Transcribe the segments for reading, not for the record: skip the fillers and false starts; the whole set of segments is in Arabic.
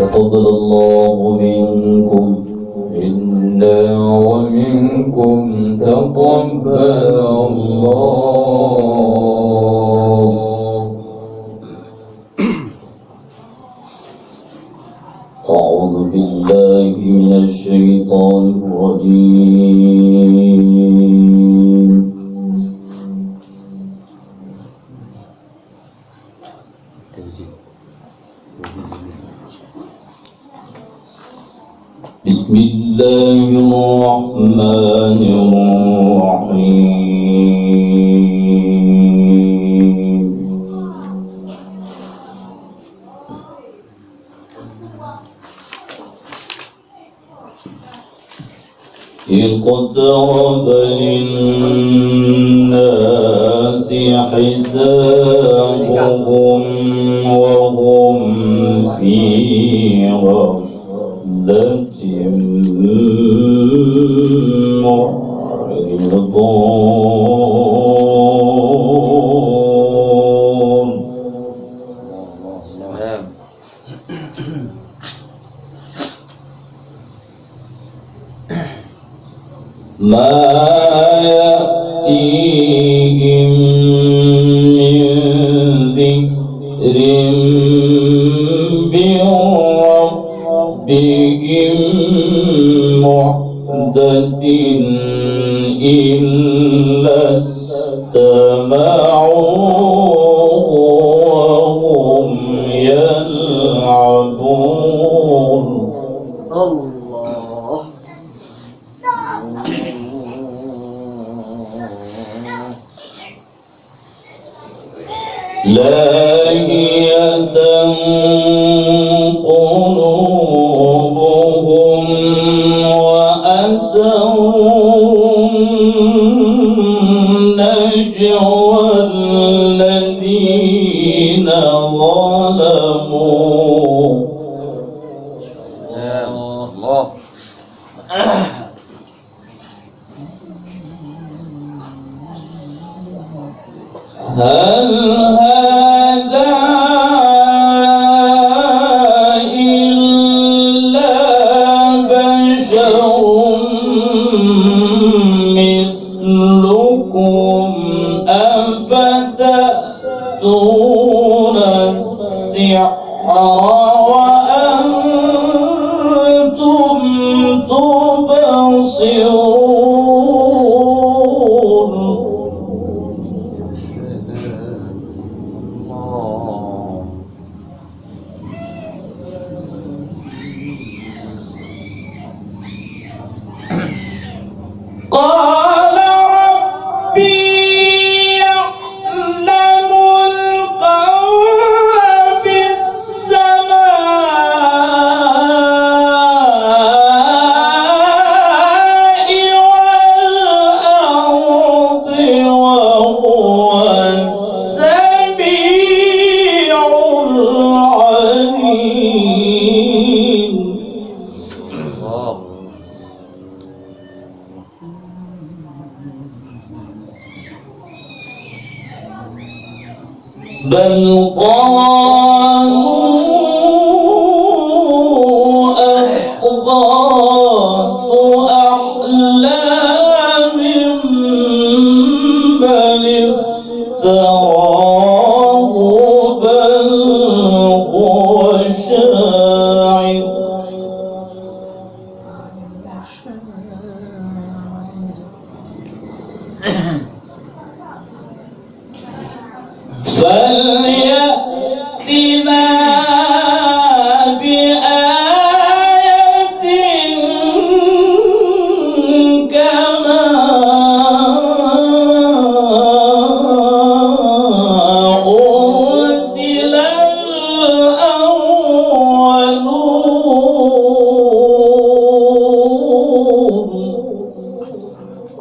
تقبل الله منكم إنا ومنكم تقبل الله. أعوذ بالله من الشيطان الرجيم. بسم الله الرحمن الرحيم. اقترب للناس حسابهم وهم في غفلة معرضون. ما يأتيهم من ذكر من ربهم محدث إلا استمعوه وهم يلعبون. الله. لاهية قلوبهم وأسروا النجوى الذين ظلموا. الله. هل هذا إلا بشر مثلكم أفتأتون السحر وأنتم تبصرون. قال ربي يعلم القول في السماء والأرض وهو السميع العليم. بل قالوا أضغاث أحلام بل افتراه بل هو شاعر. فليأتنا بآية كما أرسل الأولون.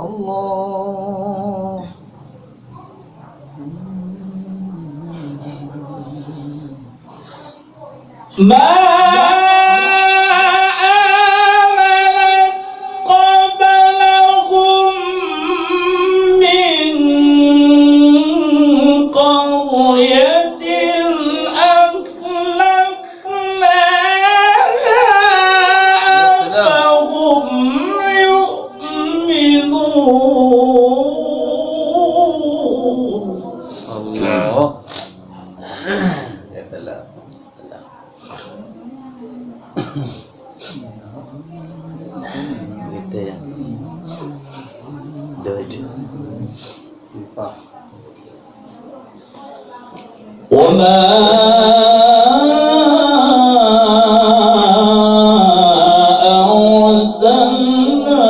الله. ما آمنت قبلهم من قرية أهلكناها الله. Gitu ya. Dojo. وما أرسلنا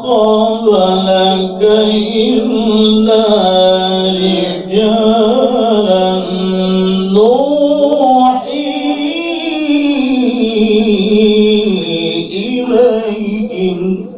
قبلك إلا رجالا نوحي إليهم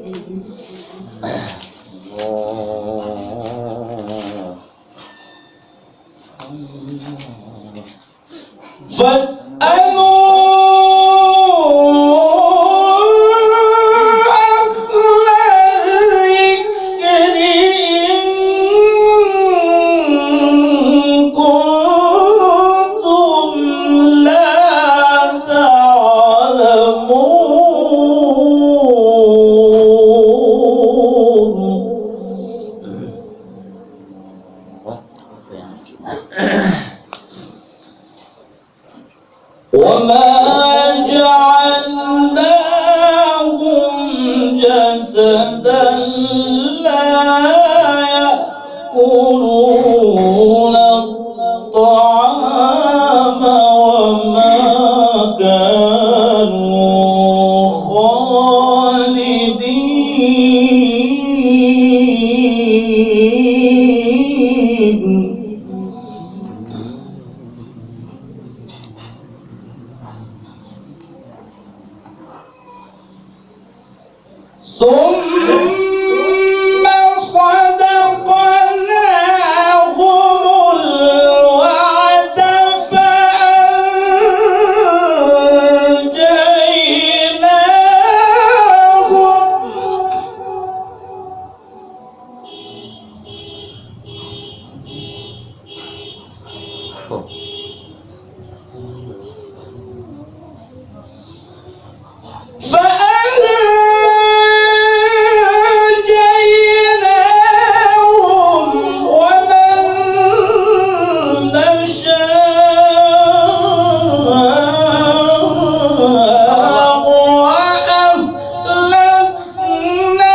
وما جعلناهم جسدا لا يأكلون الطعام وما كانوا خالدين ثم صدقناهم الوعد فأنجيناهم ومن نشاء وأهلكنا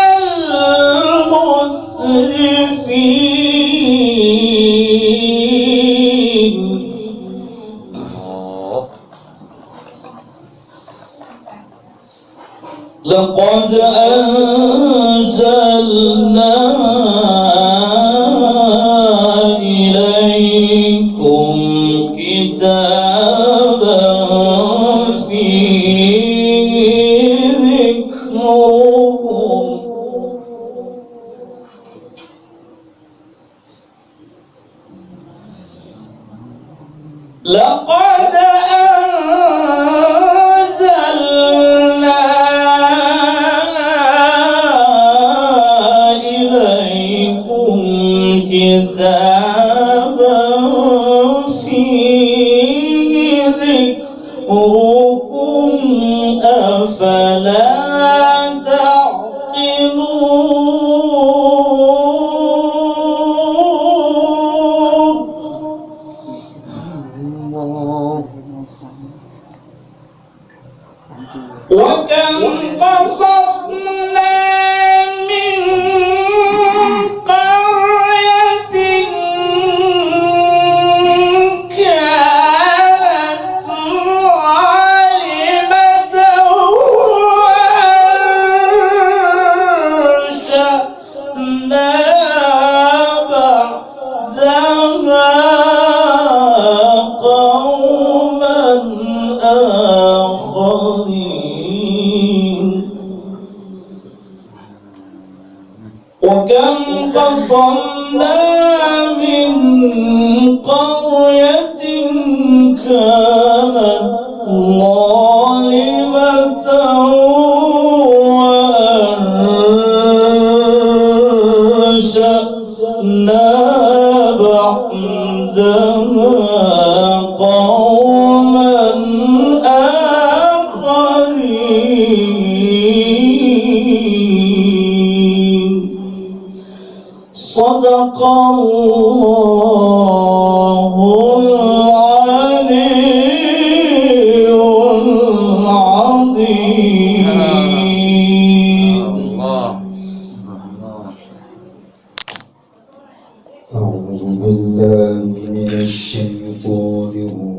المسرفين لقد أنزلنا إليكم كتابا فيه ذكركم لقد أنزلنا إليكم كتابا فيه ذكركم أفلا وكم قصصنا من قرية كانت ظالمة وأنشأنا بعدها قوما آخرين وكم قصمنا من قرية كانت ظالمة وأنشأنا بعدها قوما آخرين صدق صدق الله العلي العظيم. الله. أعوذ بالله من الشيطان الرجيم.